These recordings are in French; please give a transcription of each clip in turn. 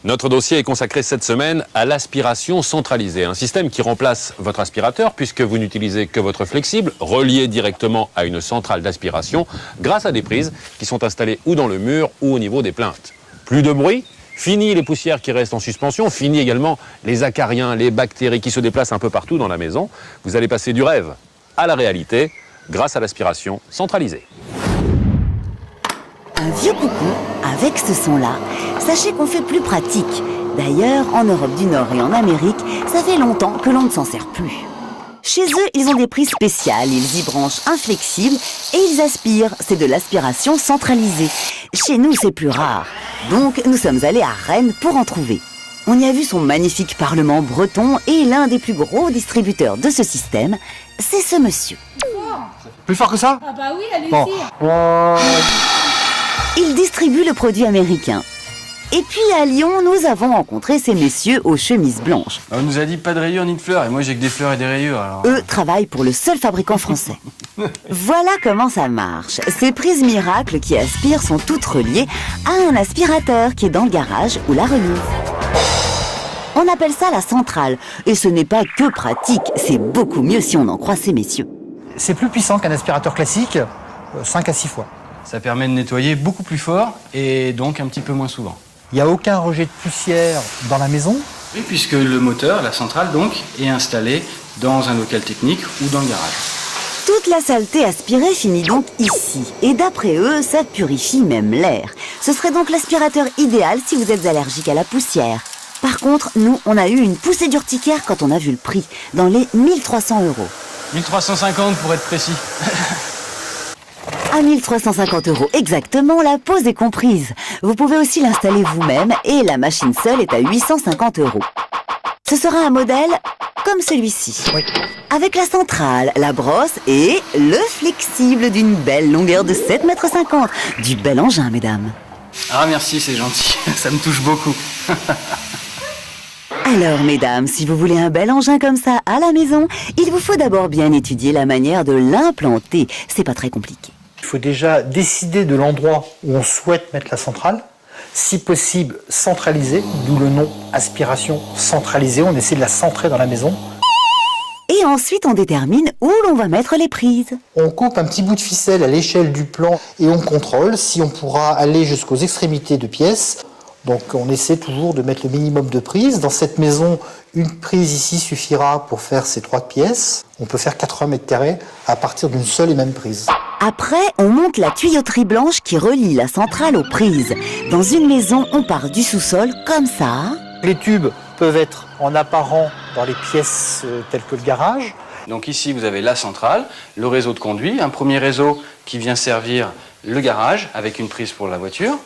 Notre dossier est consacré cette semaine à l'aspiration centralisée, un système qui remplace votre aspirateur puisque vous n'utilisez que votre flexible, relié directement à une centrale d'aspiration grâce à des prises qui sont installées ou dans le mur ou au niveau des plaintes. Plus de bruit, fini les poussières qui restent en suspension, fini également les acariens, les bactéries qui se déplacent un peu partout dans la maison. Vous allez passer du rêve à la réalité grâce à l'aspiration centralisée. Un vieux coucou, avec ce son-là, sachez qu'on fait plus pratique. D'ailleurs, en Europe du Nord et en Amérique, ça fait longtemps que l'on ne s'en sert plus. Chez eux, ils ont des prises spéciales, ils y branchent un flexible et ils aspirent. C'est de l'aspiration centralisée. Chez nous, c'est plus rare. Donc, nous sommes allés à Rennes pour en trouver. On y a vu son magnifique parlement breton et l'un des plus gros distributeurs de ce système, c'est ce monsieur. Plus fort que ça? Ah bah oui, allez-y. Bon. Il distribue le produit américain. Et puis à Lyon, nous avons rencontré ces messieurs aux chemises blanches. On nous a dit pas de rayures ni de fleurs, et moi j'ai que des fleurs et des rayures alors. Eux travaillent pour le seul fabricant français. Voilà comment ça marche. Ces prises miracles qui aspirent sont toutes reliées à un aspirateur qui est dans le garage ou la remise. On appelle ça la centrale. Et ce n'est pas que pratique, c'est beaucoup mieux si on en croit ces messieurs. C'est plus puissant qu'un aspirateur classique, 5 à 6 fois. Ça permet de nettoyer beaucoup plus fort et donc un petit peu moins souvent. Il n'y a aucun rejet de poussière dans la maison. Oui, puisque le moteur, la centrale donc, est installé dans un local technique ou dans le garage. Toute la saleté aspirée finit donc ici. Et d'après eux, ça purifie même l'air. Ce serait donc l'aspirateur idéal si vous êtes allergique à la poussière. Par contre, nous, on a eu une poussée d'urticaire quand on a vu le prix, dans les 1 300 €. 1350 pour être précis. À 1 350 € exactement, la pose est comprise. Vous pouvez aussi l'installer vous-même et la machine seule est à 850 €. Ce sera un modèle comme celui-ci. Oui. Avec la centrale, la brosse et le flexible d'une belle longueur de 7,50 m. Du bel engin, mesdames. Ah merci, c'est gentil, ça me touche beaucoup. Alors, mesdames, si vous voulez un bel engin comme ça à la maison, il vous faut d'abord bien étudier la manière de l'implanter. C'est pas très compliqué. Il faut déjà décider de l'endroit où on souhaite mettre la centrale. Si possible, centraliser, d'où le nom aspiration centralisée. On essaie de la centrer dans la maison. Et ensuite, on détermine où l'on va mettre les prises. On coupe un petit bout de ficelle à l'échelle du plan et on contrôle si on pourra aller jusqu'aux extrémités de pièces. Donc on essaie toujours de mettre le minimum de prises. Dans cette maison, une prise ici suffira pour faire ces 3 pièces. On peut faire 80 mètres carrés à partir d'une seule et même prise. Après, on monte la tuyauterie blanche qui relie la centrale aux prises. Dans une maison, on part du sous-sol comme ça. Les tubes peuvent être en apparent dans les pièces telles que le garage. Donc ici vous avez la centrale, le réseau de conduit, un premier réseau qui vient servir le garage avec une prise pour la voiture.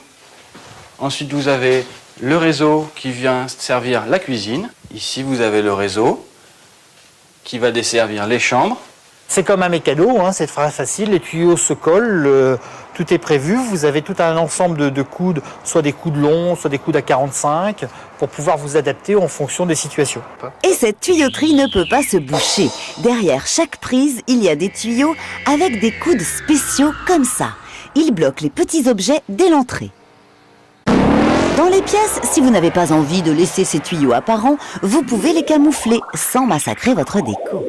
Ensuite vous avez le réseau qui vient servir la cuisine. Ici vous avez le réseau qui va desservir les chambres. C'est comme un mécano, hein, c'est très facile, les tuyaux se collent, tout est prévu. Vous avez tout un ensemble de coudes, soit des coudes longs, soit des coudes à 45, pour pouvoir vous adapter en fonction des situations. Et cette tuyauterie ne peut pas se boucher. Derrière chaque prise, il y a des tuyaux avec des coudes spéciaux comme ça. Ils bloquent les petits objets dès l'entrée. Dans les pièces, si vous n'avez pas envie de laisser ces tuyaux apparents, vous pouvez les camoufler sans massacrer votre déco.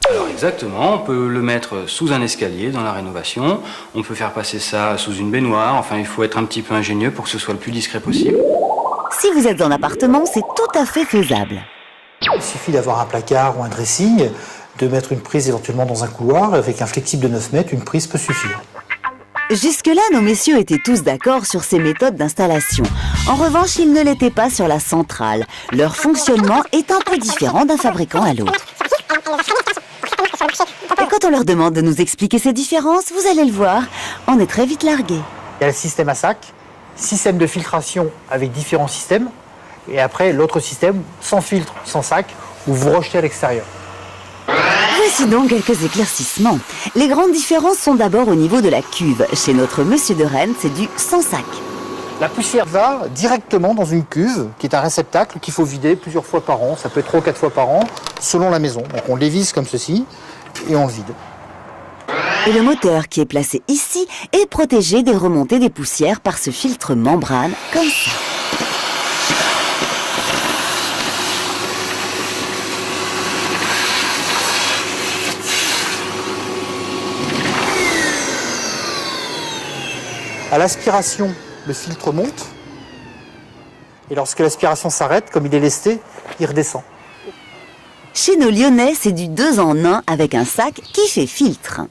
Alors exactement, on peut le mettre sous un escalier dans la rénovation, on peut faire passer ça sous une baignoire, enfin il faut être un petit peu ingénieux pour que ce soit le plus discret possible. Si vous êtes en appartement, c'est tout à fait faisable. Il suffit d'avoir un placard ou un dressing, de mettre une prise éventuellement dans un couloir. Avec un flexible de 9 mètres, une prise peut suffire. Jusque-là, nos messieurs étaient tous d'accord sur ces méthodes d'installation. En revanche, ils ne l'étaient pas sur la centrale. Leur fonctionnement est un peu différent d'un fabricant à l'autre. Et quand on leur demande de nous expliquer ces différences, vous allez le voir, on est très vite largués. Il y a le système à sac, système de filtration avec différents systèmes, et après l'autre système sans filtre, sans sac, où vous rejetez à l'extérieur. Voici donc quelques éclaircissements. Les grandes différences sont d'abord au niveau de la cuve. Chez notre monsieur de Rennes, c'est du sans sac. La poussière va directement dans une cuve, qui est un réceptacle qu'il faut vider plusieurs fois par an. Ça peut être 3 ou 4 fois par an, selon la maison. Donc on les visse comme ceci, et on le vide. Et le moteur qui est placé ici est protégé des remontées des poussières par ce filtre membrane, comme ça. À l'aspiration, le filtre monte. Et lorsque l'aspiration s'arrête, comme il est lesté, il redescend. Chez nos Lyonnais, c'est du 2 en 1 avec un sac qui fait filtre.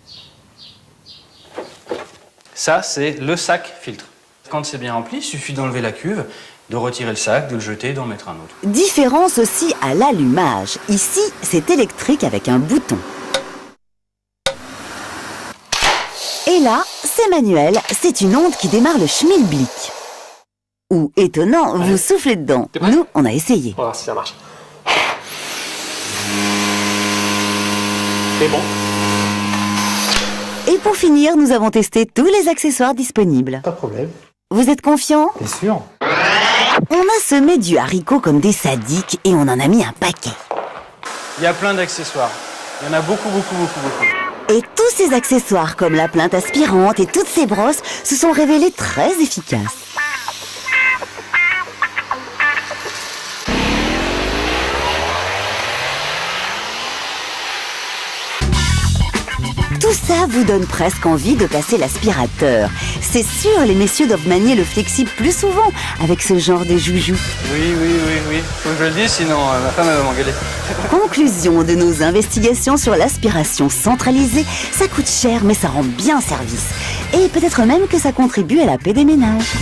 Ça, c'est le sac filtre. Quand c'est bien rempli, il suffit d'enlever la cuve, de retirer le sac, de le jeter, d'en mettre un autre. Différence aussi à l'allumage. Ici, c'est électrique avec un bouton. Et là, c'est manuel, c'est une onde qui démarre le schmilblick. Ou, étonnant, vous soufflez dedans. Nous, on a essayé. On va voir si ça marche. C'est bon. Et pour finir, nous avons testé tous les accessoires disponibles. Pas de problème. Vous êtes confiants? Bien sûr. On a semé du haricot comme des sadiques et on en a mis un paquet. Il y a plein d'accessoires. Il y en a beaucoup. Et tous ces accessoires, comme la plainte aspirante et toutes ces brosses, se sont révélés très efficaces. Tout ça vous donne presque envie de passer l'aspirateur. C'est sûr, les messieurs doivent manier le flexible plus souvent avec ce genre de joujoux. Oui. Faut que je le dise, sinon ma femme elle va m'engueuler. Conclusion de nos investigations sur l'aspiration centralisée, ça coûte cher mais ça rend bien service. Et peut-être même que ça contribue à la paix des ménages.